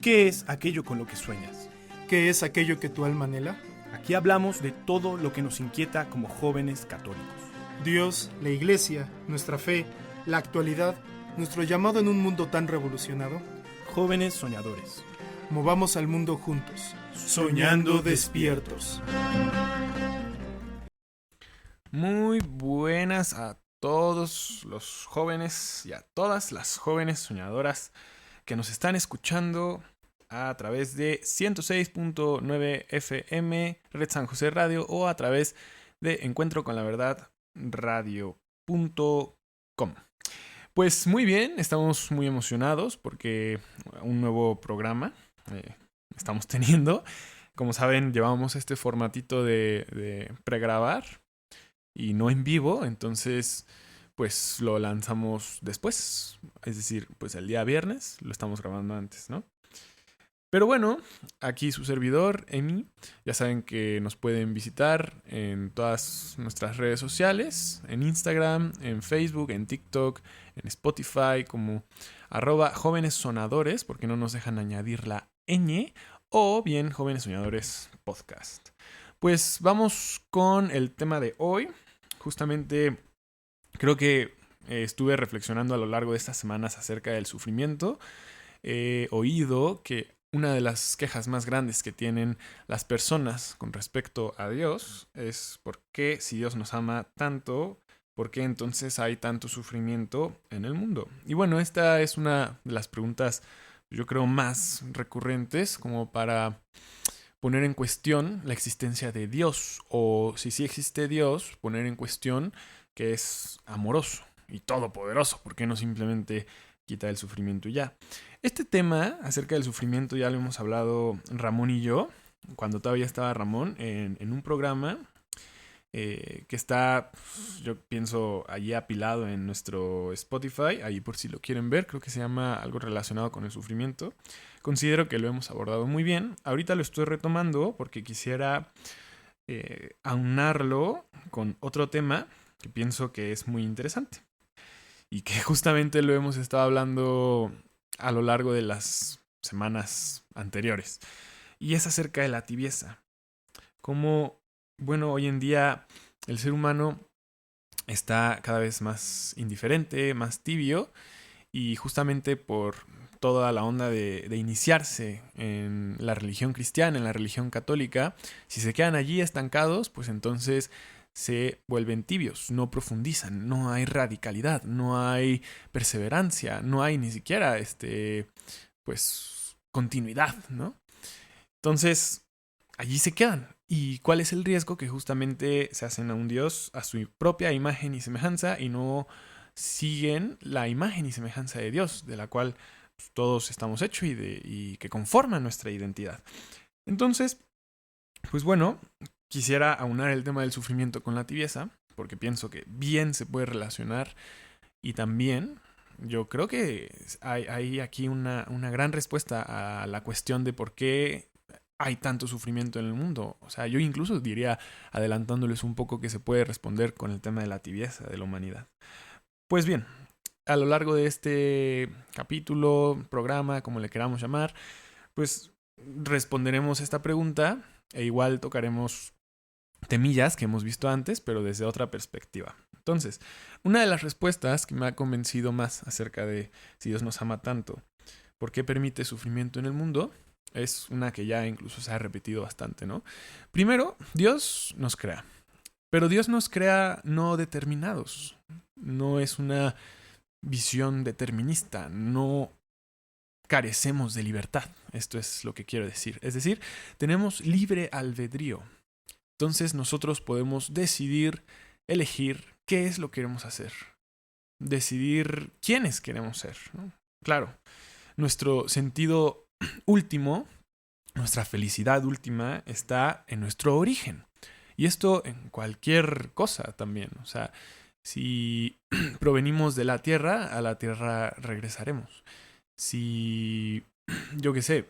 ¿Qué es aquello con lo que sueñas? ¿Qué es aquello que tu alma anhela? Aquí hablamos de todo lo que nos inquieta como jóvenes católicos. Dios, la Iglesia, nuestra fe, la actualidad, nuestro llamado en un mundo tan revolucionado. Jóvenes soñadores. Movamos al mundo juntos, soñando despiertos. Muy buenas a todos los jóvenes y a todas las jóvenes soñadoras que nos están escuchando a través de 106.9 FM Red San José Radio o a través de Encuentro con la Verdad Radio.com. Pues muy bien, estamos muy emocionados porque un nuevo programa estamos teniendo. Como saben, llevamos este formatito de pregrabar y no en vivo, entonces pues lo lanzamos después, es decir, pues el día viernes, lo estamos grabando antes, ¿no? Pero bueno, aquí su servidor, Emi, ya saben que nos pueden visitar en todas nuestras redes sociales, en Instagram, en Facebook, en TikTok, en Spotify, como @jóvenes porque no nos dejan añadir la ñ, o bien Jóvenes Soñadores Podcast. Pues vamos con el tema de hoy. Justamente creo que estuve reflexionando a lo largo de estas semanas acerca del sufrimiento. He oído que una de las quejas más grandes que tienen las personas con respecto a Dios es por qué, si Dios nos ama tanto, por qué entonces hay tanto sufrimiento en el mundo. Y bueno, esta es una de las preguntas, yo creo, más recurrentes como para poner en cuestión la existencia de Dios, o si sí existe Dios, poner en cuestión que es amoroso y todopoderoso, ¿por qué no simplemente quita el sufrimiento y ya? Este tema acerca del sufrimiento ya lo hemos hablado Ramón y yo, cuando todavía estaba Ramón, en un programa que está, yo pienso, allí apilado en nuestro Spotify, ahí por si lo quieren ver, creo que se llama algo relacionado con el sufrimiento. Considero que lo hemos abordado muy bien. Ahorita lo estoy retomando porque quisiera aunarlo con otro tema que pienso que es muy interesante y que justamente lo hemos estado hablando a lo largo de las semanas anteriores, y es acerca de la tibieza. Como, bueno, hoy en día el ser humano está cada vez más indiferente, más tibio, y justamente por toda la onda de iniciarse en la religión cristiana, en la religión católica, si se quedan allí estancados, pues entonces se vuelven tibios, no profundizan, no hay radicalidad, no hay perseverancia, no hay ni siquiera pues continuidad, ¿no? Entonces, allí se quedan. ¿Y cuál es el riesgo? Que justamente se hacen a un Dios a su propia imagen y semejanza y no siguen la imagen y semejanza de Dios, de la cual todos estamos hechos y que conforman nuestra identidad. Entonces, pues bueno, quisiera aunar el tema del sufrimiento con la tibieza, porque pienso que bien se puede relacionar, y también yo creo que hay aquí una gran respuesta a la cuestión de por qué hay tanto sufrimiento en el mundo. O sea, yo incluso diría, adelantándoles un poco, que se puede responder con el tema de la tibieza de la humanidad. Pues bien, a lo largo de este capítulo, programa, como le queramos llamar, pues responderemos esta pregunta e igual tocaremos temillas que hemos visto antes, pero desde otra perspectiva. Entonces, una de las respuestas que me ha convencido más acerca de si Dios nos ama tanto, ¿por qué permite sufrimiento en el mundo? Es una que ya incluso se ha repetido bastante, ¿no? Primero, Dios nos crea, pero Dios nos crea no determinados. No es una visión determinista, no carecemos de libertad. Esto es lo que quiero decir. Es decir, tenemos libre albedrío. Entonces nosotros podemos decidir, elegir qué es lo que queremos hacer. Decidir quiénes queremos ser, ¿no? Claro, nuestro sentido último, nuestra felicidad última está en nuestro origen. Y esto en cualquier cosa también. O sea, si provenimos de la tierra, a la tierra regresaremos. Si, yo qué sé,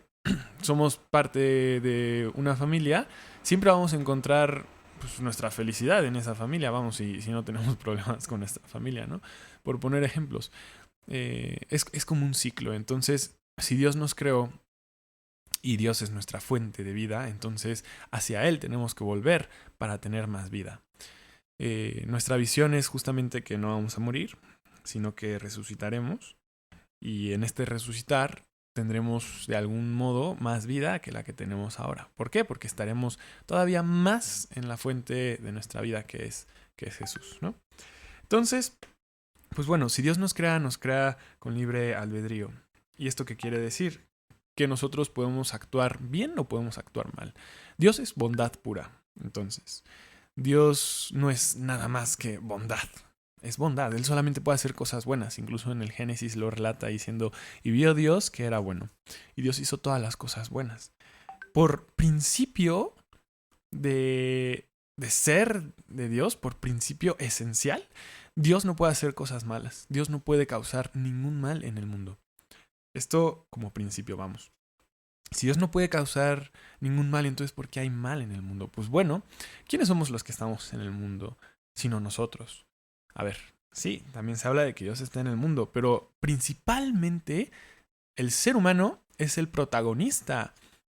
somos parte de una familia, siempre vamos a encontrar pues, nuestra felicidad en esa familia, vamos, si no tenemos problemas con nuestra familia, ¿no? Por poner ejemplos. Es como un ciclo. Entonces, si Dios nos creó y Dios es nuestra fuente de vida, entonces hacia Él tenemos que volver para tener más vida. Nuestra visión es justamente que no vamos a morir, sino que resucitaremos, y en este resucitar tendremos de algún modo más vida que la que tenemos ahora. ¿Por qué? Porque estaremos todavía más en la fuente de nuestra vida que es Jesús, ¿no? Entonces, pues bueno, si Dios nos crea con libre albedrío. ¿Y esto qué quiere decir? Que nosotros podemos actuar bien o podemos actuar mal. Dios es bondad pura. Entonces, Dios no es nada más que bondad. Es bondad. Él solamente puede hacer cosas buenas. Incluso en el Génesis lo relata diciendo, y vio Dios que era bueno. Y Dios hizo todas las cosas buenas. Por principio de ser de Dios, por principio esencial, Dios no puede hacer cosas malas. Dios no puede causar ningún mal en el mundo. Esto como principio, vamos. Si Dios no puede causar ningún mal, entonces ¿por qué hay mal en el mundo? Pues bueno, ¿quiénes somos los que estamos en el mundo sino nosotros? A ver, sí, también se habla de que Dios está en el mundo, pero principalmente el ser humano es el protagonista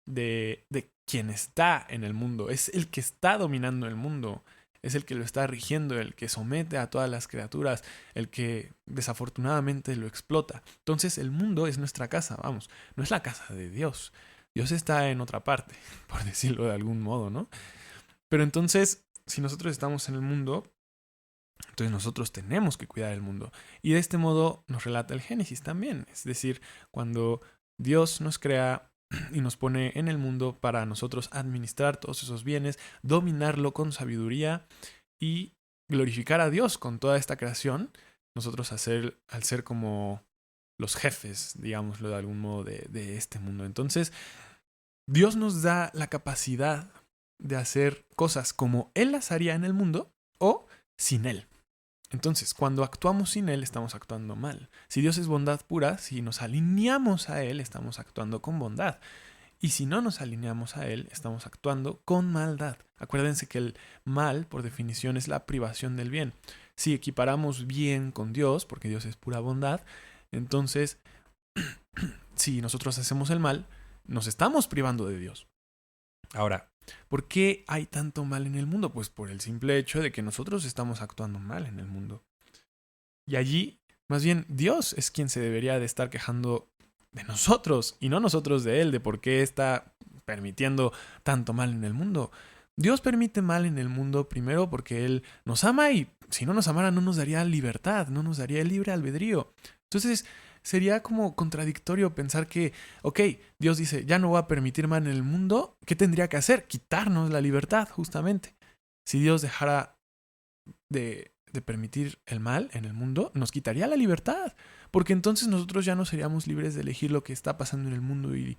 de quien está en el mundo, es el que está dominando el mundo, es el que lo está rigiendo, el que somete a todas las criaturas, el que desafortunadamente lo explota. Entonces el mundo es nuestra casa, vamos, no es la casa de Dios. Dios está en otra parte, por decirlo de algún modo, ¿no? Pero entonces, si nosotros estamos en el mundo, entonces nosotros tenemos que cuidar el mundo. Y de este modo nos relata el Génesis también. Es decir, cuando Dios nos crea y nos pone en el mundo para nosotros administrar todos esos bienes, dominarlo con sabiduría y glorificar a Dios con toda esta creación, nosotros al ser como los jefes, digámoslo de algún modo, de este mundo. Entonces, Dios nos da la capacidad de hacer cosas como Él las haría en el mundo o sin Él. Entonces, cuando actuamos sin Él, estamos actuando mal. Si Dios es bondad pura, si nos alineamos a Él, estamos actuando con bondad. Y si no nos alineamos a Él, estamos actuando con maldad. Acuérdense que el mal, por definición, es la privación del bien. Si equiparamos bien con Dios, porque Dios es pura bondad, entonces, si nosotros hacemos el mal, nos estamos privando de Dios. Ahora, ¿por qué hay tanto mal en el mundo? Pues por el simple hecho de que nosotros estamos actuando mal en el mundo. Y allí, más bien, Dios es quien se debería de estar quejando de nosotros y no nosotros de Él, de por qué está permitiendo tanto mal en el mundo. Dios permite mal en el mundo primero porque Él nos ama y si no nos amara no nos daría libertad, no nos daría el libre albedrío. Entonces, sería como contradictorio pensar que, ok, Dios dice, ya no voy a permitir mal en el mundo, ¿qué tendría que hacer? Quitarnos la libertad, justamente. Si Dios dejara de permitir el mal en el mundo, nos quitaría la libertad, porque entonces nosotros ya no seríamos libres de elegir lo que está pasando en el mundo y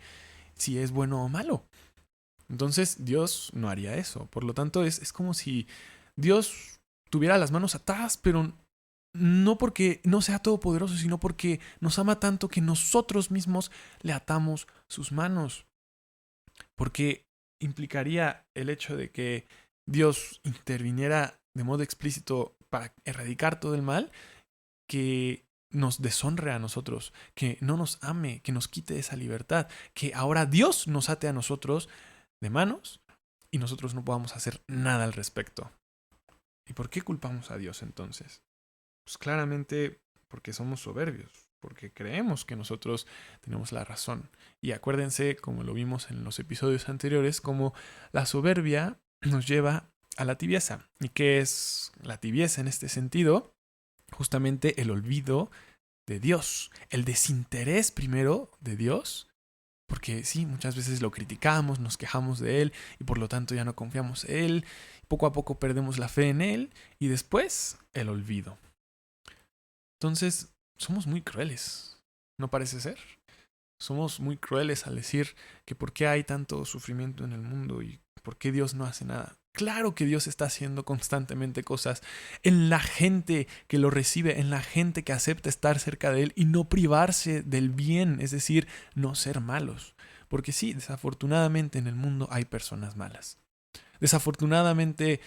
si es bueno o malo. Entonces Dios no haría eso. Por lo tanto, es como si Dios tuviera las manos atadas, pero no porque no sea todopoderoso, sino porque nos ama tanto que nosotros mismos le atamos sus manos. Porque implicaría el hecho de que Dios interviniera de modo explícito para erradicar todo el mal, que nos deshonre a nosotros, que no nos ame, que nos quite esa libertad, que ahora Dios nos ate a nosotros de manos y nosotros no podamos hacer nada al respecto. ¿Y por qué culpamos a Dios entonces? Pues claramente porque somos soberbios, porque creemos que nosotros tenemos la razón. Y acuérdense, como lo vimos en los episodios anteriores, como la soberbia nos lleva a la tibieza. ¿Y qué es la tibieza en este sentido? Justamente el olvido de Dios, el desinterés primero de Dios, porque sí, muchas veces lo criticamos, nos quejamos de Él y por lo tanto ya no confiamos en Él, poco a poco perdemos la fe en Él y después el olvido. Entonces, somos muy crueles, ¿no parece ser? Somos muy crueles al decir que por qué hay tanto sufrimiento en el mundo y por qué Dios no hace nada. Claro que Dios está haciendo constantemente cosas en la gente que lo recibe, en la gente que acepta estar cerca de Él y no privarse del bien, es decir, no ser malos. Porque sí, desafortunadamente en el mundo hay personas malas. Desafortunadamente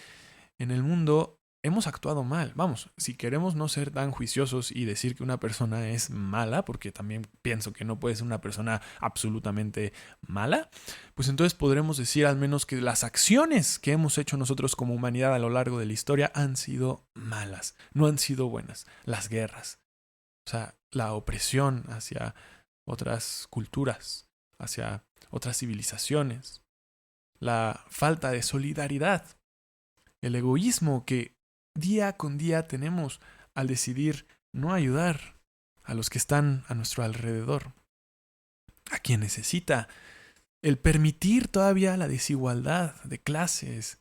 en el mundo hemos actuado mal. Vamos, si queremos no ser tan juiciosos y decir que una persona es mala, porque también pienso que no puede ser una persona absolutamente mala, pues entonces podremos decir al menos que las acciones que hemos hecho nosotros como humanidad a lo largo de la historia han sido malas, no han sido buenas. Las guerras, o sea, la opresión hacia otras culturas, hacia otras civilizaciones, la falta de solidaridad, el egoísmo que día con día tenemos al decidir no ayudar a los que están a nuestro alrededor, a quien necesita, el permitir todavía la desigualdad de clases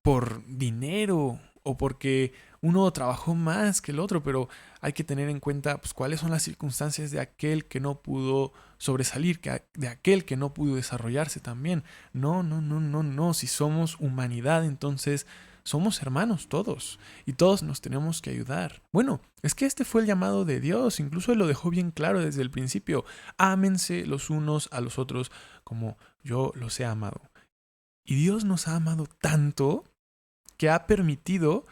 por dinero o porque uno trabajó más que el otro, pero hay que tener en cuenta pues, cuáles son las circunstancias de aquel que no pudo sobresalir, de aquel que no pudo desarrollarse también. No. Si somos humanidad, entonces somos hermanos todos y todos nos tenemos que ayudar. Bueno, es que este fue el llamado de Dios, incluso Él lo dejó bien claro desde el principio. Ámense los unos a los otros como yo los he amado. Y Dios nos ha amado tanto que ha permitido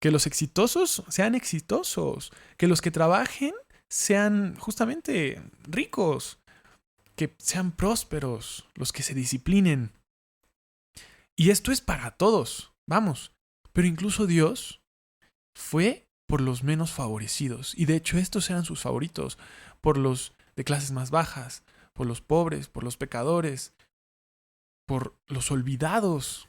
que los exitosos sean exitosos, que los que trabajen sean justamente ricos, que sean prósperos, los que se disciplinen. Y esto es para todos, vamos. Pero incluso Dios fue por los menos favorecidos. Y de hecho estos eran sus favoritos, por los de clases más bajas, por los pobres, por los pecadores, por los olvidados.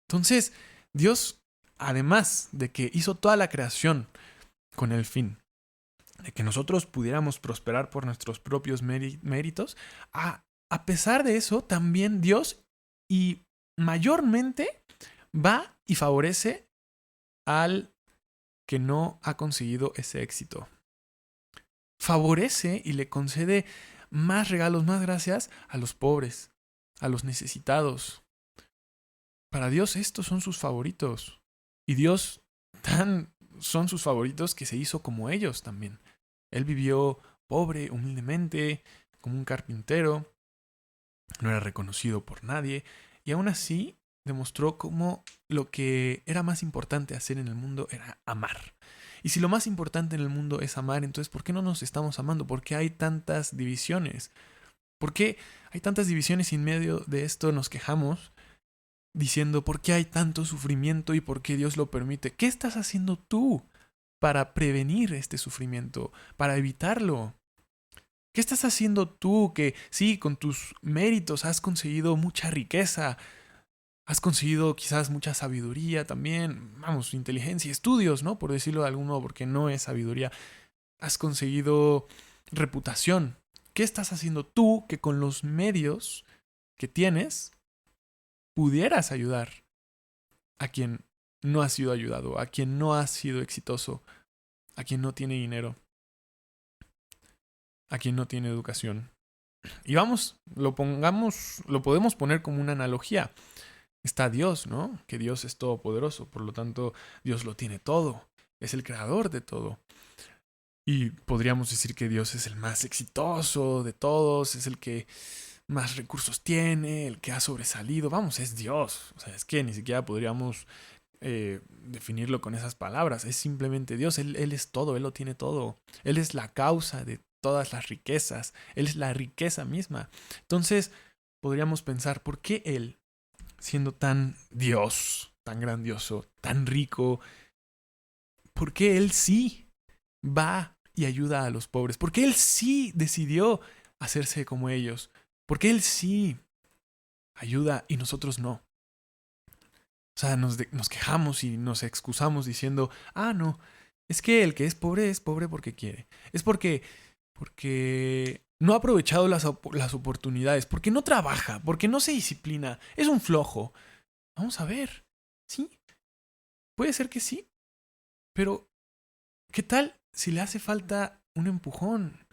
Entonces, Dios, además de que hizo toda la creación con el fin de que nosotros pudiéramos prosperar por nuestros propios méritos, a pesar de eso, también Dios y mayormente va y favorece al que no ha conseguido ese éxito. Favorece y le concede más regalos, más gracias a los pobres, a los necesitados. Para Dios estos son sus favoritos. Y Dios tan son sus favoritos que se hizo como ellos también. Él vivió pobre, humildemente, como un carpintero. No era reconocido por nadie. Y aún así demostró cómo lo que era más importante hacer en el mundo era amar. Y si lo más importante en el mundo es amar, entonces ¿por qué no nos estamos amando? ¿Por qué hay tantas divisiones? ¿Por qué hay tantas divisiones y en medio de esto nos quejamos diciendo por qué hay tanto sufrimiento y por qué Dios lo permite? ¿Qué estás haciendo tú para prevenir este sufrimiento, para evitarlo? ¿Qué estás haciendo tú que sí, con tus méritos has conseguido mucha riqueza, has conseguido quizás mucha sabiduría también, vamos, inteligencia, estudios, ¿no? Por decirlo de algún modo, porque no es sabiduría. Has conseguido reputación. ¿Qué estás haciendo tú que con los medios que tienes pudieras ayudar a quien no ha sido ayudado, a quien no ha sido exitoso, a quien no tiene dinero, a quien no tiene educación? Y vamos, lo podemos poner como una analogía. Está Dios, ¿no? Que Dios es todopoderoso, por lo tanto, Dios lo tiene todo, es el creador de todo. Y podríamos decir que Dios es el más exitoso de todos, es el que más recursos tiene, el que ha sobresalido. Vamos, es Dios. O sea, es que ni siquiera podríamos definirlo con esas palabras. Es simplemente Dios, Él es todo, Él lo tiene todo. Él es la causa de todas las riquezas, Él es la riqueza misma. Entonces, podríamos pensar, ¿por qué Él, siendo tan Dios, tan grandioso, tan rico, por qué Él sí va y ayuda a los pobres? ¿Por qué Él sí decidió hacerse como ellos? ¿Por qué Él sí ayuda y nosotros no? O sea, nos quejamos y nos excusamos diciendo, no, es que el que es pobre porque quiere. Es porque no ha aprovechado las oportunidades, porque no trabaja, porque no se disciplina, es un flojo. Vamos a ver, sí, puede ser que sí, pero ¿qué tal si le hace falta un empujón?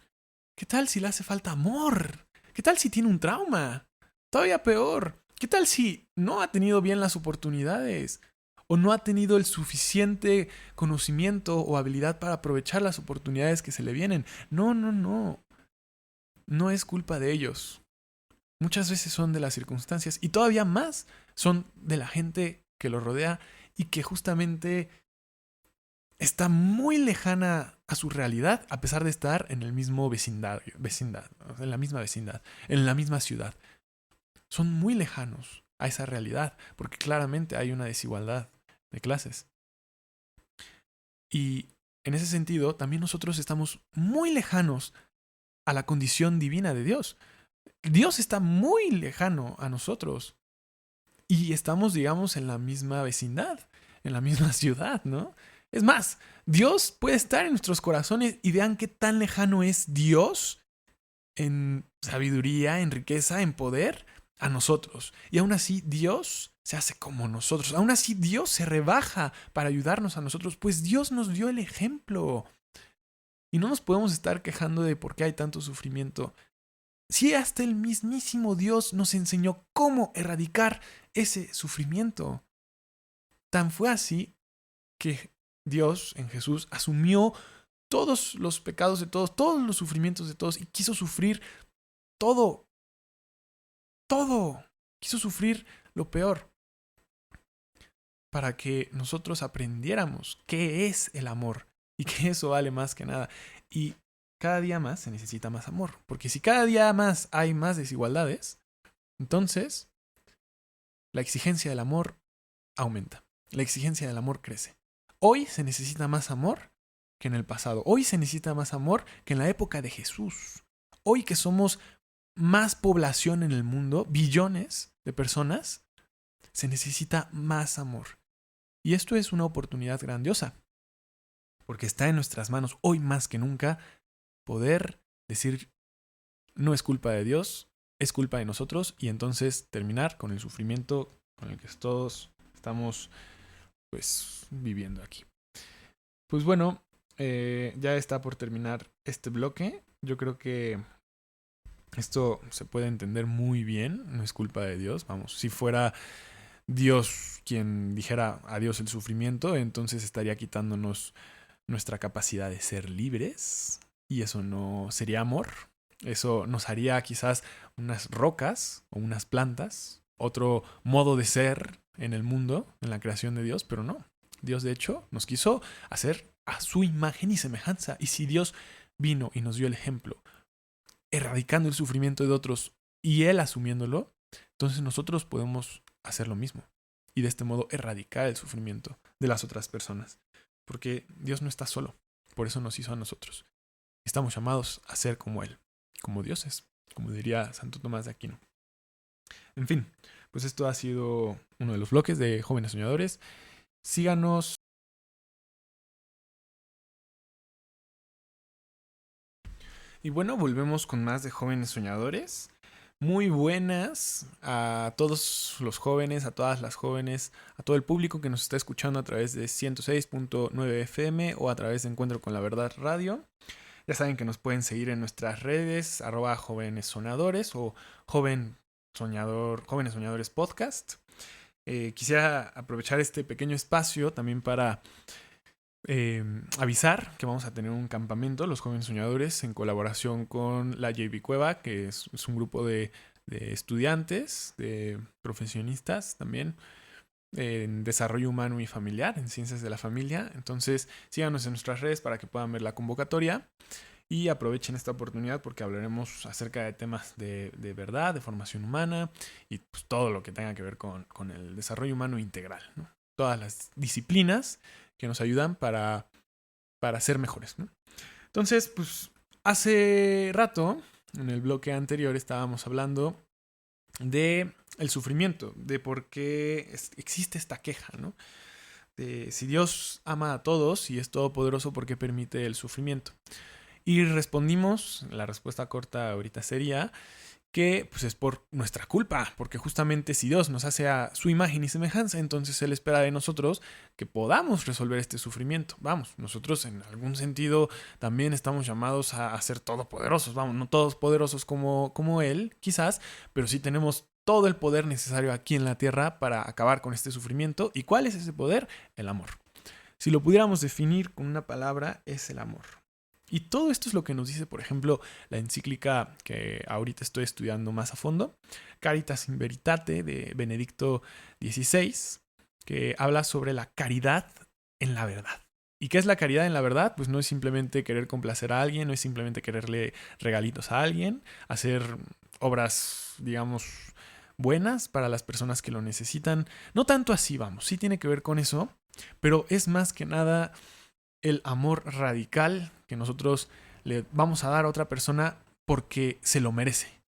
¿Qué tal si le hace falta amor? ¿Qué tal si tiene un trauma? Todavía peor, ¿qué tal si no ha tenido bien las oportunidades? ¿O no ha tenido el suficiente conocimiento o habilidad para aprovechar las oportunidades que se le vienen? No. No es culpa de ellos. Muchas veces son de las circunstancias y todavía más son de la gente que lo rodea y que justamente está muy lejana a su realidad, a pesar de estar en el mismo vecindad, en la misma vecindad, en la misma ciudad. Son muy lejanos a esa realidad, porque claramente hay una desigualdad de clases. Y en ese sentido, también nosotros estamos muy lejanos a la condición divina de Dios. Dios está muy lejano a nosotros. Y estamos, digamos, en la misma vecindad, en la misma ciudad, ¿no? Es más, Dios puede estar en nuestros corazones y vean qué tan lejano es Dios en sabiduría, en riqueza, en poder a nosotros. Y aún así Dios se hace como nosotros. Aún así Dios se rebaja para ayudarnos a nosotros, pues Dios nos dio el ejemplo. Y no nos podemos estar quejando de por qué hay tanto sufrimiento. Si hasta el mismísimo Dios nos enseñó cómo erradicar ese sufrimiento. Tan fue así que Dios en Jesús asumió todos los pecados de todos los sufrimientos de todos y quiso sufrir todo. Quiso sufrir lo peor para que nosotros aprendiéramos qué es el amor y que eso vale más que nada. Y cada día más se necesita más amor, porque si cada día más hay más desigualdades, entonces la exigencia del amor aumenta, la exigencia del amor crece. Hoy se necesita más amor que en el pasado. Hoy se necesita más amor que en la época de Jesús. Hoy que somos más población en el mundo, billones de personas, se necesita más amor. Y esto es una oportunidad grandiosa, porque está en nuestras manos hoy más que nunca poder decir no es culpa de Dios, es culpa de nosotros, y entonces terminar con el sufrimiento con el que todos estamos pues viviendo aquí. Pues bueno, ya está por terminar este bloque. Yo creo que esto se puede entender muy bien, no es culpa de Dios. Vamos, si fuera Dios quien dijera adiós el sufrimiento, entonces estaría quitándonos nuestra capacidad de ser libres, y eso no sería amor. Eso nos haría quizás unas rocas o unas plantas, otro modo de ser en el mundo, en la creación de Dios, pero no. Dios, de hecho, nos quiso hacer a su imagen y semejanza. Y si Dios vino y nos dio el ejemplo, erradicando el sufrimiento de otros y Él asumiéndolo, entonces nosotros podemos hacer lo mismo. Y de este modo erradicar el sufrimiento de las otras personas. Porque Dios no está solo. Por eso nos hizo a nosotros. Estamos llamados a ser como Él, como dioses, como diría Santo Tomás de Aquino. En fin, pues esto ha sido uno de los bloques de Jóvenes Soñadores. Síganos. Y bueno, volvemos con más de Jóvenes Soñadores. Muy buenas a todos los jóvenes, a todas las jóvenes, a todo el público que nos está escuchando a través de 106.9 FM o a través de Encuentro con la Verdad Radio. Ya saben que nos pueden seguir en nuestras redes, @Jóvenes Sonadores o Jóvenes Soñadores Podcast. Quisiera aprovechar este pequeño espacio también para avisar que vamos a tener un campamento, los Jóvenes Soñadores, en colaboración con la JB Cueva, que es un grupo de estudiantes, de profesionistas también, en desarrollo humano y familiar, en ciencias de la familia. Entonces síganos en nuestras redes para que puedan ver la convocatoria y aprovechen esta oportunidad, porque hablaremos acerca de temas de verdad, de formación humana y pues todo lo que tenga que ver con el desarrollo humano integral, ¿no? Todas las disciplinas que nos ayudan para ser mejores, ¿no? Entonces, pues hace rato, en el bloque anterior, estábamos hablando de el sufrimiento, de por qué existe esta queja, ¿no? De si Dios ama a todos y es todopoderoso, ¿por qué permite el sufrimiento? Y respondimos, la respuesta corta ahorita sería que pues es por nuestra culpa, porque justamente si Dios nos hace a su imagen y semejanza, entonces Él espera de nosotros que podamos resolver este sufrimiento. Vamos, nosotros en algún sentido también estamos llamados a ser todopoderosos, vamos, no todos poderosos como Él, quizás, pero sí tenemos todo el poder necesario aquí en la tierra para acabar con este sufrimiento. ¿Y cuál es ese poder? El amor. Si lo pudiéramos definir con una palabra, es el amor. Y todo esto es lo que nos dice, por ejemplo, la encíclica que ahorita estoy estudiando más a fondo, Caritas in Veritate, de Benedicto XVI, que habla sobre la caridad en la verdad. ¿Y qué es la caridad en la verdad? Pues no es simplemente querer complacer a alguien, no es simplemente quererle regalitos a alguien, hacer obras, digamos, buenas para las personas que lo necesitan. No tanto así, vamos, sí tiene que ver con eso, pero es más que nada el amor radical que nosotros le vamos a dar a otra persona porque se lo merece,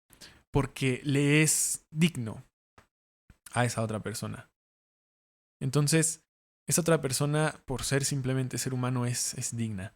porque le es digno a esa otra persona. Entonces, esa otra persona, por ser simplemente ser humano, es digna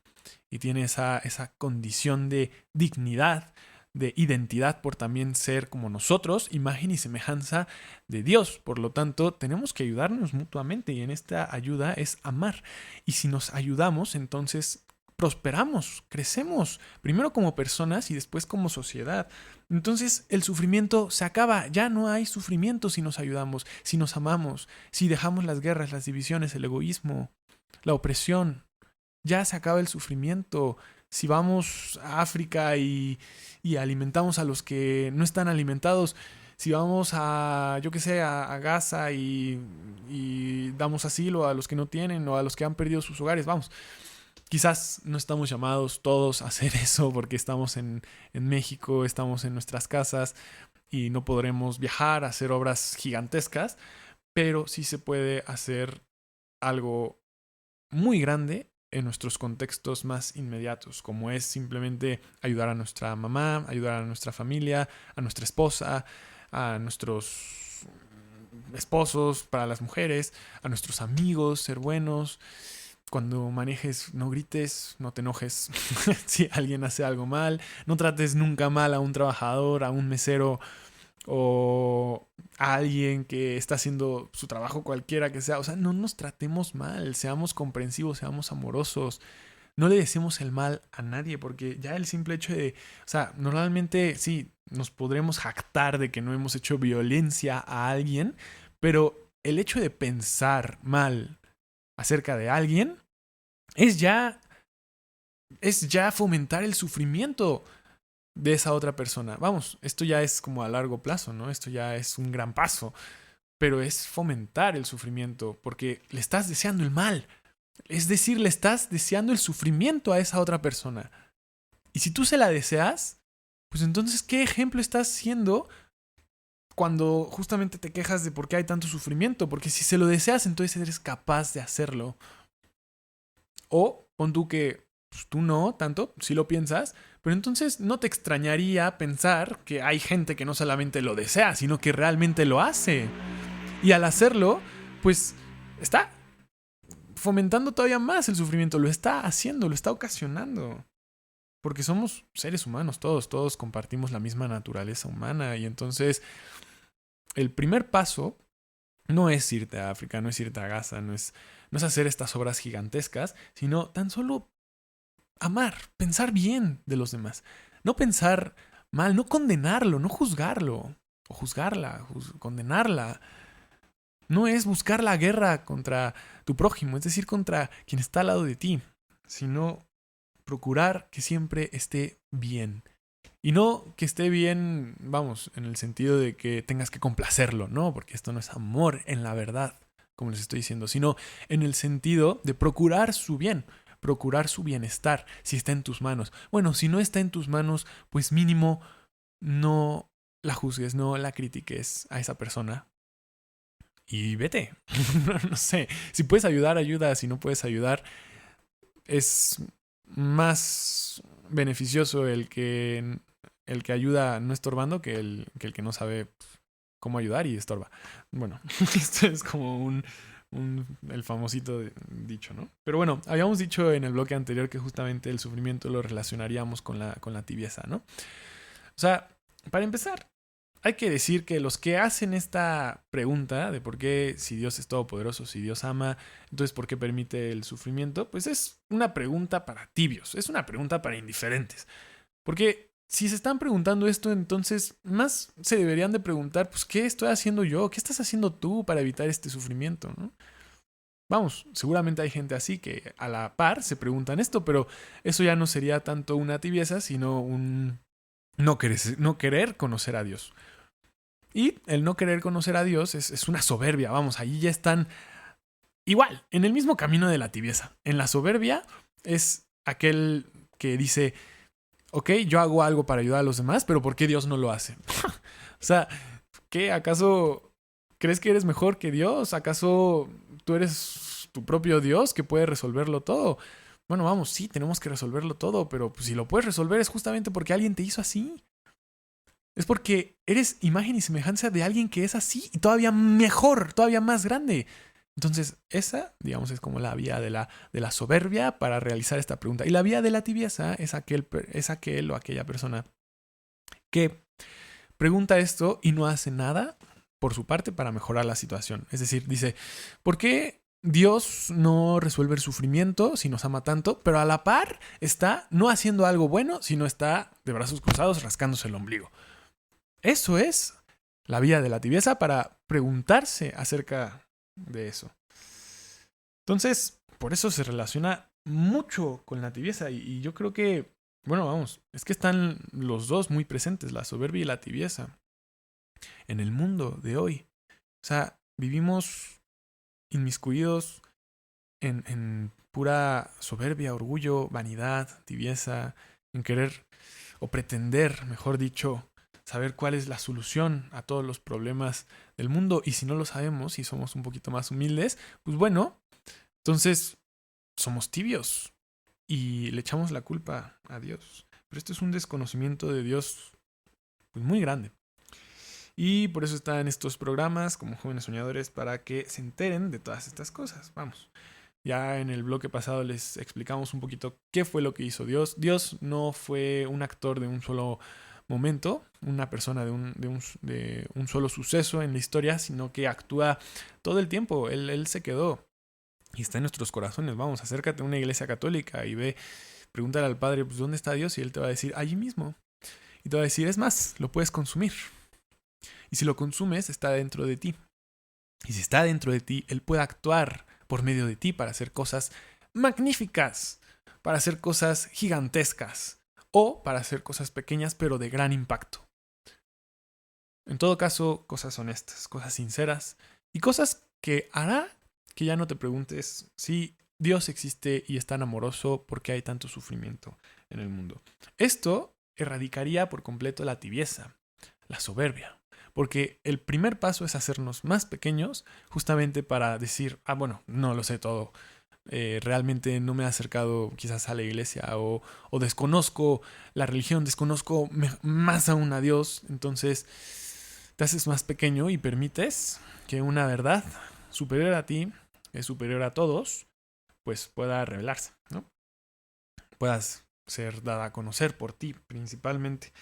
y tiene esa condición de dignidad, de identidad por también ser como nosotros, imagen y semejanza de Dios. Por lo tanto, tenemos que ayudarnos mutuamente y en esta ayuda es amar. Y si nos ayudamos, entonces prosperamos, crecemos, primero como personas y después como sociedad. Entonces el sufrimiento se acaba, ya no hay sufrimiento si nos ayudamos, si nos amamos, si dejamos las guerras, las divisiones, el egoísmo, la opresión. Ya se acaba el sufrimiento. Si vamos a África y alimentamos a los que no están alimentados, si vamos a, yo qué sé, a Gaza y damos asilo a los que no tienen o a los que han perdido sus hogares, vamos. Quizás no estamos llamados todos a hacer eso porque estamos en México, estamos en nuestras casas y no podremos viajar a hacer obras gigantescas, pero sí se puede hacer algo muy grande en nuestros contextos más inmediatos, como es simplemente ayudar a nuestra mamá, ayudar a nuestra familia, a nuestra esposa, a nuestros esposos, para las mujeres, a nuestros amigos, ser buenos. Cuando manejes, no grites, no te enojes si alguien hace algo mal, no trates nunca mal a un trabajador, a un mesero o a alguien que está haciendo su trabajo cualquiera que sea. O sea, no nos tratemos mal, seamos comprensivos, seamos amorosos. No le deseemos el mal a nadie porque ya el simple hecho de... O sea, normalmente sí, nos podremos jactar de que no hemos hecho violencia a alguien, pero el hecho de pensar mal acerca de alguien es ya fomentar el sufrimiento de esa otra persona. Vamos, esto ya es como a largo plazo, ¿no? Esto ya es un gran paso, pero es fomentar el sufrimiento porque le estás deseando el mal. Es decir, le estás deseando el sufrimiento a esa otra persona. Y si tú se la deseas, pues entonces, ¿qué ejemplo estás siendo cuando justamente te quejas de por qué hay tanto sufrimiento? Porque si se lo deseas, entonces eres capaz de hacerlo. O pon tú que pues, tú no tanto, si lo piensas, pero entonces no te extrañaría pensar que hay gente que no solamente lo desea, sino que realmente lo hace. Y al hacerlo, pues está fomentando todavía más el sufrimiento, lo está haciendo, lo está ocasionando. Porque somos seres humanos todos compartimos la misma naturaleza humana y entonces el primer paso no es irte a África, no es irte a Gaza, no es hacer estas obras gigantescas, sino tan solo amar, pensar bien de los demás. No pensar mal, no condenarlo, no juzgarlo, o juzgarla, condenarla. No es buscar la guerra contra tu prójimo, es decir, contra quien está al lado de ti, sino procurar que siempre esté bien. Y no que esté bien, vamos, en el sentido de que tengas que complacerlo, no, porque esto no es amor en la verdad, como les estoy diciendo, sino en el sentido de procurar su bien, procurar su bienestar, si está en tus manos. Bueno, si no está en tus manos, pues mínimo no la juzgues, no la critiques a esa persona. Y vete, no sé, si puedes ayudar, ayuda, si no puedes ayudar, es más beneficioso el que ayuda no estorbando que el que no sabe cómo ayudar y estorba. Bueno, esto es como el famosito dicho, ¿no? Pero bueno, habíamos dicho en el bloque anterior que justamente el sufrimiento lo relacionaríamos con la tibieza, ¿no? O sea, para empezar, hay que decir que los que hacen esta pregunta de por qué, si Dios es todopoderoso, si Dios ama, entonces ¿por qué permite el sufrimiento? Pues es una pregunta para tibios, es una pregunta para indiferentes. Porque si se están preguntando esto, entonces más se deberían de preguntar, pues ¿qué estoy haciendo yo? ¿Qué estás haciendo tú para evitar este sufrimiento, ¿no? Vamos, seguramente hay gente así que a la par se preguntan esto, pero eso ya no sería tanto una tibieza, sino un no querer conocer a Dios. Y el no querer conocer a Dios es una soberbia, vamos, allí ya están igual, en el mismo camino de la tibieza. En la soberbia es aquel que dice, ok, yo hago algo para ayudar a los demás, pero ¿por qué Dios no lo hace? O sea, ¿qué? ¿Acaso crees que eres mejor que Dios? ¿Acaso tú eres tu propio Dios que puede resolverlo todo? Bueno, vamos, sí, tenemos que resolverlo todo, pero pues, si lo puedes resolver es justamente porque alguien te hizo así. Es porque eres imagen y semejanza de alguien que es así y todavía mejor, todavía más grande. Entonces, esa, digamos, es como la vía de la soberbia para realizar esta pregunta. Y la vía de la tibieza es aquel o aquella persona que pregunta esto y no hace nada por su parte para mejorar la situación. Es decir, dice, ¿por qué Dios no resuelve el sufrimiento si nos ama tanto? Pero a la par está no haciendo algo bueno, sino está de brazos cruzados rascándose el ombligo. Eso es la vía de la tibieza para preguntarse acerca de eso. Entonces, por eso se relaciona mucho con la tibieza y yo creo que, bueno, vamos, es que están los dos muy presentes, la soberbia y la tibieza, en el mundo de hoy. O sea, vivimos inmiscuidos en pura soberbia, orgullo, vanidad, tibieza, en querer o pretender, mejor dicho, saber cuál es la solución a todos los problemas del mundo. Y si no lo sabemos y somos un poquito más humildes, pues bueno, entonces somos tibios y le echamos la culpa a Dios. Pero esto es un desconocimiento de Dios pues, muy grande. Y por eso están estos programas como Jóvenes Soñadores para que se enteren de todas estas cosas. Vamos. Ya en el bloque pasado les explicamos un poquito qué fue lo que hizo Dios. Dios no fue un actor de un solo momento, una persona de un solo suceso en la historia, sino que actúa todo el tiempo. Él se quedó y está en nuestros corazones. Vamos, acércate a una iglesia católica y pregúntale al Padre, pues, ¿dónde está Dios? Y Él te va a decir, allí mismo. Y te va a decir, es más, lo puedes consumir. Y si lo consumes, está dentro de ti. Y si está dentro de ti, Él puede actuar por medio de ti para hacer cosas magníficas, para hacer cosas gigantescas o para hacer cosas pequeñas pero de gran impacto. En todo caso, cosas honestas, cosas sinceras y cosas que hará que ya no te preguntes si Dios existe y es tan amoroso, ¿por qué hay tanto sufrimiento en el mundo? Esto erradicaría por completo la tibieza, la soberbia. Porque el primer paso es hacernos más pequeños justamente para decir, bueno, no lo sé todo. Realmente no me he acercado quizás a la iglesia o desconozco la religión, desconozco más aún a Dios. Entonces te haces más pequeño y permites que una verdad superior a ti, es superior a todos, pues pueda revelarse, ¿no? Puedas ser dada a conocer por ti principalmente.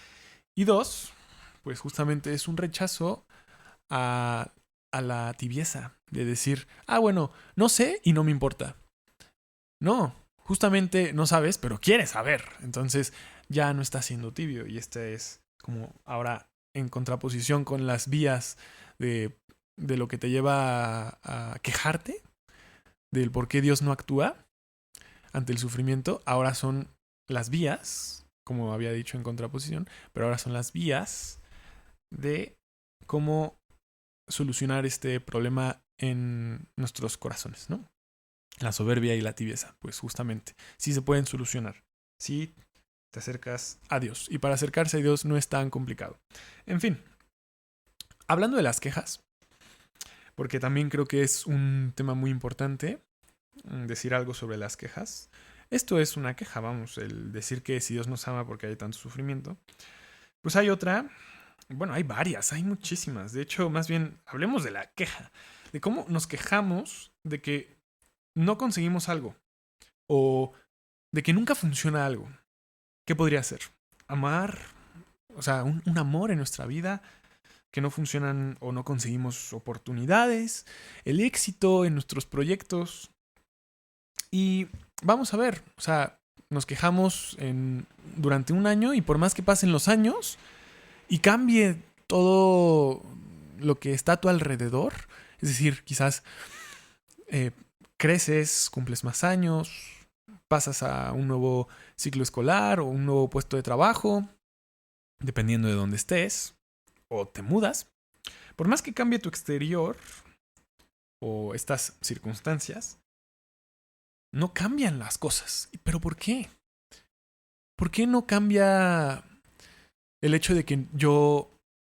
Y dos, pues justamente es un rechazo a la tibieza de decir, bueno, no sé y no me importa. No, justamente no sabes, pero quieres saber. Entonces ya no estás siendo tibio y este es como ahora en contraposición con las vías de lo que te lleva a quejarte, del por qué Dios no actúa ante el sufrimiento. Ahora son las vías, como había dicho en contraposición, pero ahora son las vías de cómo solucionar este problema en nuestros corazones, ¿no? La soberbia y la tibieza, pues justamente, sí se pueden solucionar si te acercas a Dios. Y para acercarse a Dios no es tan complicado. En fin, hablando de las quejas, porque también creo que es un tema muy importante decir algo sobre las quejas. Esto es una queja, vamos, el decir que si Dios nos ama porque hay tanto sufrimiento. Pues hay otra. Bueno, hay varias, hay muchísimas. De hecho, más bien, hablemos de la queja. De cómo nos quejamos de que no conseguimos algo. O de que nunca funciona algo. ¿Qué podría ser? Amar. O sea, un amor en nuestra vida. Que no funcionan o no conseguimos oportunidades. El éxito en nuestros proyectos. Y vamos a ver. O sea, nos quejamos durante un año. Y por más que pasen los años y cambie todo lo que está a tu alrededor. Es decir, quizás creces, cumples más años, pasas a un nuevo ciclo escolar o un nuevo puesto de trabajo, dependiendo de dónde estés, o te mudas. Por más que cambie tu exterior, o estas circunstancias, no cambian las cosas. ¿Pero por qué? ¿Por qué no cambia el hecho de que yo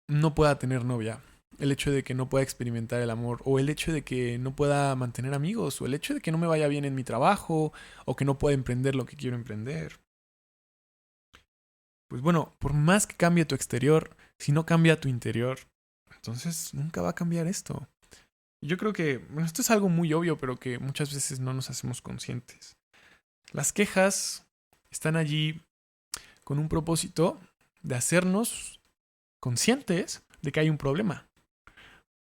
no pueda tener novia? El hecho de que no pueda experimentar el amor, o el hecho de que no pueda mantener amigos, o el hecho de que no me vaya bien en mi trabajo, o que no pueda emprender lo que quiero emprender. Pues bueno, por más que cambie tu exterior, si no cambia tu interior, entonces nunca va a cambiar esto. Yo creo que, bueno, esto es algo muy obvio, pero que muchas veces no nos hacemos conscientes. Las quejas están allí con un propósito de hacernos conscientes de que hay un problema.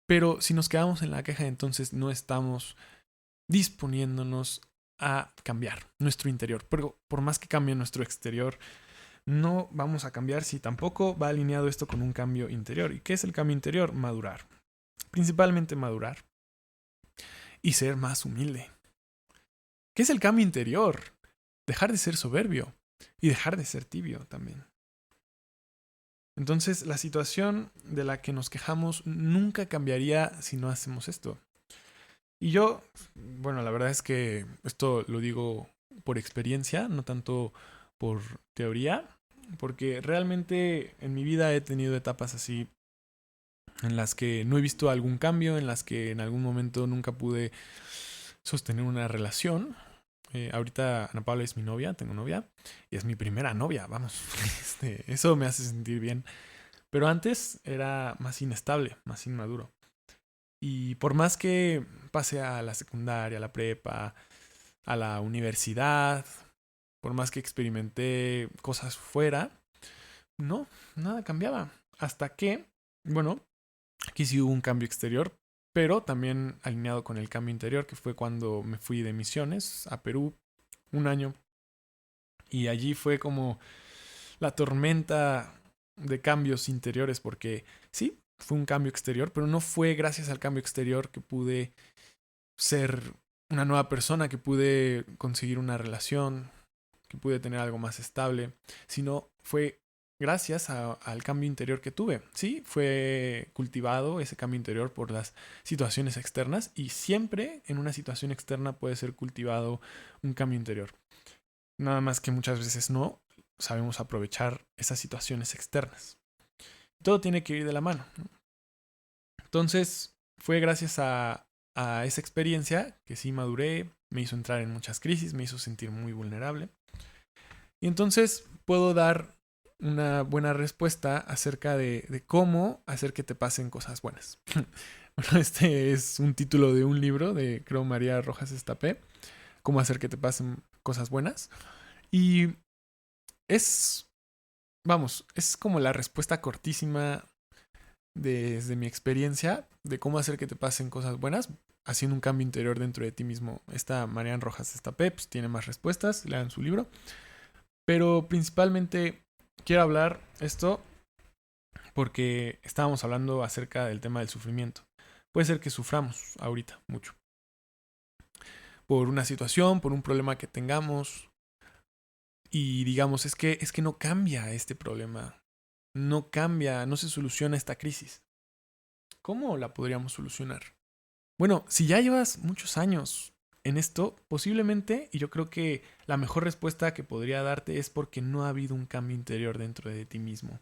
Pero si nos quedamos en la queja, entonces no estamos disponiéndonos a cambiar nuestro interior. Pero por más que cambie nuestro exterior, no vamos a cambiar si tampoco va alineado esto con un cambio interior. ¿Y qué es el cambio interior? Madurar. Principalmente madurar. Y ser más humilde. ¿Qué es el cambio interior? Dejar de ser soberbio. Y dejar de ser tibio también. Entonces, la situación de la que nos quejamos nunca cambiaría si no hacemos esto. Y yo, bueno, la verdad es que esto lo digo por experiencia, no tanto por teoría, porque realmente en mi vida he tenido etapas así en las que no he visto algún cambio, en las que en algún momento nunca pude sostener una relación. Ahorita Ana Paula es mi novia, tengo novia, y es mi primera novia, vamos. Eso me hace sentir bien. Pero antes era más inestable, más inmaduro. Y por más que pase a la secundaria, a la prepa, a la universidad, por más que experimenté cosas fuera, no, nada cambiaba. Hasta que, bueno, aquí sí hubo un cambio exterior, pero también alineado con el cambio interior, que fue cuando me fui de misiones a Perú un año. Y allí fue como la tormenta de cambios interiores, porque sí, fue un cambio exterior, pero no fue gracias al cambio exterior que pude ser una nueva persona, que pude conseguir una relación, que pude tener algo más estable, sino fue gracias al cambio interior que tuve. Sí, fue cultivado ese cambio interior por las situaciones externas, y siempre en una situación externa puede ser cultivado un cambio interior. Nada más que muchas veces no sabemos aprovechar esas situaciones externas. Todo tiene que ir de la mano, ¿no? Entonces, fue gracias a esa experiencia que sí maduré, me hizo entrar en muchas crisis, me hizo sentir muy vulnerable. Y entonces puedo dar una buena respuesta acerca de cómo hacer que te pasen cosas buenas. Bueno, este es un título de un libro de, creo, María Rojas Estapé, cómo hacer que te pasen cosas buenas. Y es, vamos, es como la respuesta cortísima desde mi experiencia de cómo hacer que te pasen cosas buenas, haciendo un cambio interior dentro de ti mismo. Esta Marian Rojas Estapé pues, tiene más respuestas, lean su libro. Pero principalmente quiero hablar esto porque estábamos hablando acerca del tema del sufrimiento. Puede ser que suframos ahorita mucho. Por una situación, por un problema que tengamos. Y digamos, es que no cambia este problema. No cambia, no se soluciona esta crisis. ¿Cómo la podríamos solucionar? Bueno, si ya llevas muchos años en esto, posiblemente, y yo creo que la mejor respuesta que podría darte es porque no ha habido un cambio interior dentro de ti mismo.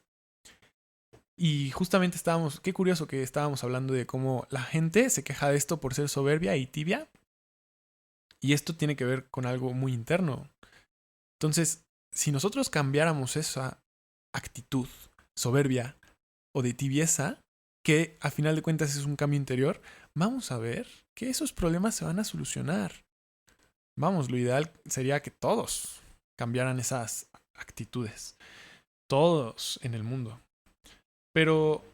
Y justamente qué curioso que estábamos hablando de cómo la gente se queja de esto por ser soberbia y tibia. Y esto tiene que ver con algo muy interno. Entonces, si nosotros cambiáramos esa actitud soberbia o de tibieza, que a final de cuentas es un cambio interior, vamos a ver que esos problemas se van a solucionar. Vamos, lo ideal sería que todos cambiaran esas actitudes. Todos en el mundo. Pero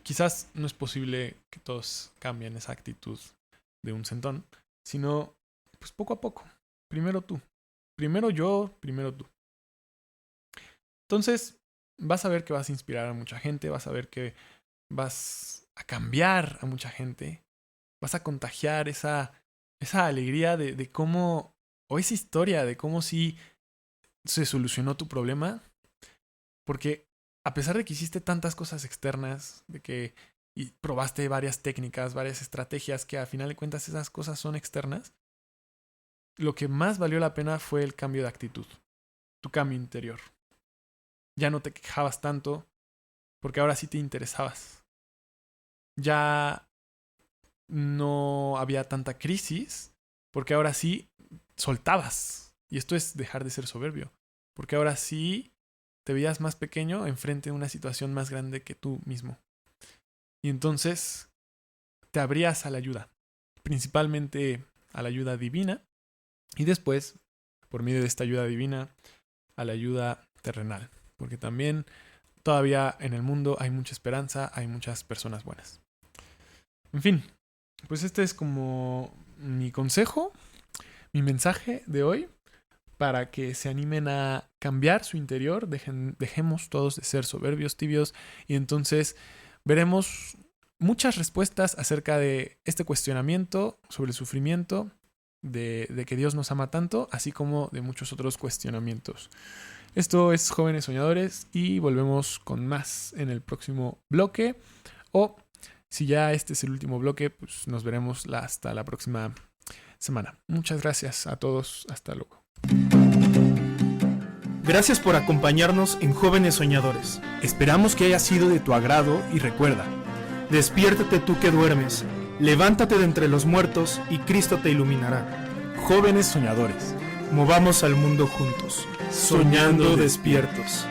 quizás no es posible que todos cambien esa actitud de un centón, sino pues poco a poco. Primero tú. Primero yo, primero tú. Entonces, vas a ver que vas a inspirar a mucha gente, vas a ver que vas a cambiar a mucha gente, vas a contagiar esa alegría de cómo, o esa historia de cómo sí se solucionó tu problema, porque a pesar de que hiciste tantas cosas externas, de que y probaste varias técnicas, varias estrategias que a final de cuentas esas cosas son externas, lo que más valió la pena fue el cambio de actitud, tu cambio interior. Ya no te quejabas tanto porque ahora sí te interesabas. Ya no había tanta crisis porque ahora sí soltabas. Y esto es dejar de ser soberbio, porque ahora sí te veías más pequeño enfrente de una situación más grande que tú mismo. Y entonces te abrías a la ayuda, principalmente a la ayuda divina, y después, por medio de esta ayuda divina, a la ayuda terrenal. Porque también todavía en el mundo hay mucha esperanza, hay muchas personas buenas. En fin, pues este es como mi consejo, mi mensaje de hoy, para que se animen a cambiar su interior, dejemos todos de ser soberbios, tibios, y entonces veremos muchas respuestas acerca de este cuestionamiento sobre el sufrimiento, de que Dios nos ama tanto, así como de muchos otros cuestionamientos. Esto es Jóvenes Soñadores y volvemos con más en el próximo bloque, o si ya este es el último bloque, pues nos veremos hasta la próxima semana. Muchas gracias a todos, hasta luego. Gracias por acompañarnos en Jóvenes Soñadores. Esperamos que haya sido de tu agrado y recuerda, Despiértate tú que duermes, levántate de entre los muertos y Cristo te iluminará. Jóvenes Soñadores, Movamos al mundo juntos, soñando despiertos.